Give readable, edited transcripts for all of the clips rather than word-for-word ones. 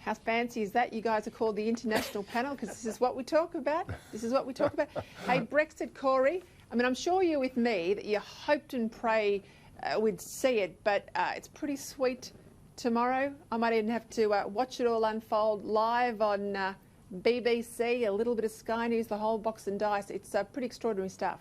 How fancy is that? You guys are called the International Panel because this is what we talk about. This is what we talk about. Hey, Brexit, Cory, I mean, I'm sure you're with me that you hoped and pray we'd see it, but it's pretty sweet tomorrow. I might even have to watch it all unfold live on BBC, a little bit of Sky News, the whole box and dice. It's pretty extraordinary stuff.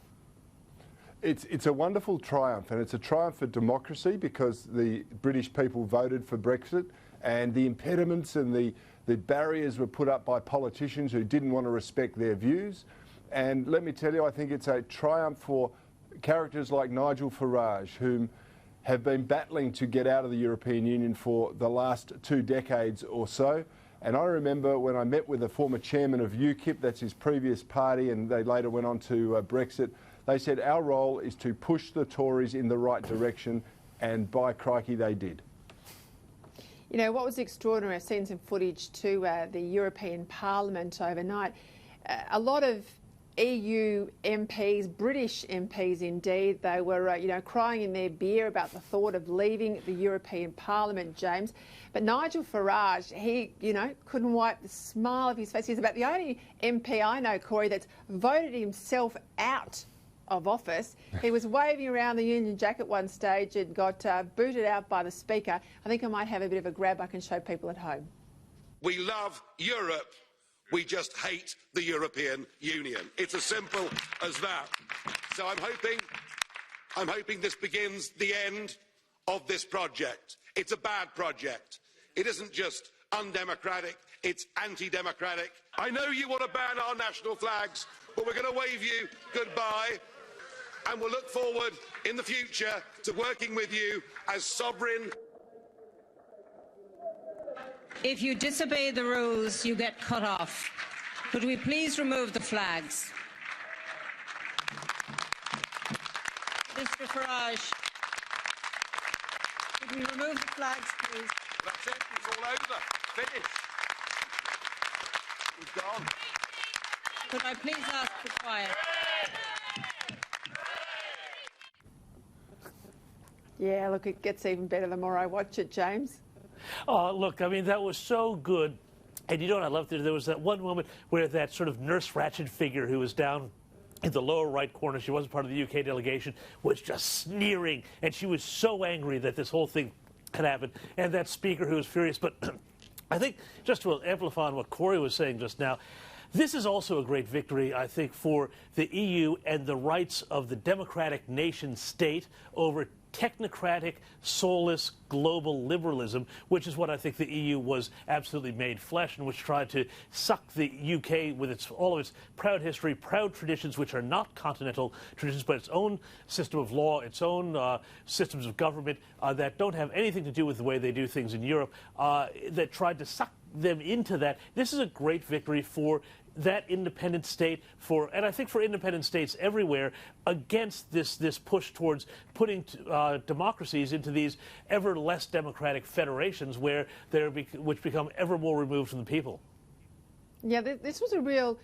It's a wonderful triumph, and it's a triumph for democracy because the British people voted for Brexit, and the impediments and the barriers were put up by politicians who didn't want to respect their views. And let me tell you, I think it's a triumph for characters like Nigel Farage, whom have been battling to get out of the European Union for the last 2 decades or so. And I remember when I met with the former chairman of UKIP, that's his previous party, and they later went on to Brexit, they said our role is to push the Tories in the right direction, and by crikey they did. You know, what was extraordinary, I've seen some footage to the European Parliament overnight. A lot of EU MPs, British MPs indeed, they were, you know, crying in their beer about the thought of leaving the European Parliament, James. But Nigel Farage, he, you know, couldn't wipe the smile off his face. He's about the only MP I know, Cory, that's voted himself out of office. He was waving around the Union Jack at one stage and got booted out by the Speaker. I think I might have a bit of a grab I can show people at home. We love Europe. We just hate the European Union. It's as simple as that. So I'm hoping this begins the end of this project. It's a bad project. It isn't just undemocratic, it's anti-democratic. I know you want to ban our national flags, but we're going to wave you goodbye, and we'll look forward in the future to working with you as sovereign. If you disobey the rules, you get cut off. Could we please remove the flags? Mr. Farage, could we remove the flags, please? That's it. It's all over. Finished. We've gone. Could I please ask for quiet? Yeah, look, it gets even better the more I watch it, James. Oh, look, I mean, that was so good. And you know what I loved? There was that one moment where that sort of Nurse Ratched figure who was down in the lower right corner, she wasn't part of the UK delegation, was just sneering. And she was so angry that this whole thing had happened. And that speaker who was furious. But I think, just to amplify on what Cory was saying just now, this is also a great victory, I think, for the EU and the rights of the democratic nation state over technocratic, soulless, global liberalism, which is what I think the EU was absolutely made flesh, and which tried to suck the UK with all of its proud history, proud traditions, which are not continental traditions, but its own system of law, its own systems of government that don't have anything to do with the way they do things in Europe, that tried to suck them into that. This is a great victory for that independent state, and I think for independent states everywhere, against this push towards putting democracies into these ever less democratic federations which become ever more removed from the people. Yeah, this was a real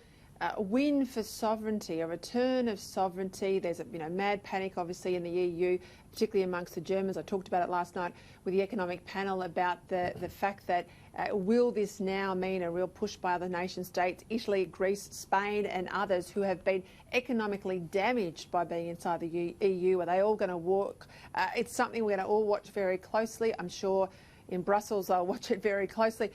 win for sovereignty, a return of sovereignty. There's a mad panic, obviously, in the EU, particularly amongst the Germans. I talked about it last night with the economic panel about the fact that will this now mean a real push by other nation states, Italy, Greece, Spain and others who have been economically damaged by being inside the EU? Are they all going to walk? It's something we're going to all watch very closely. I'm sure in Brussels I'll watch it very closely.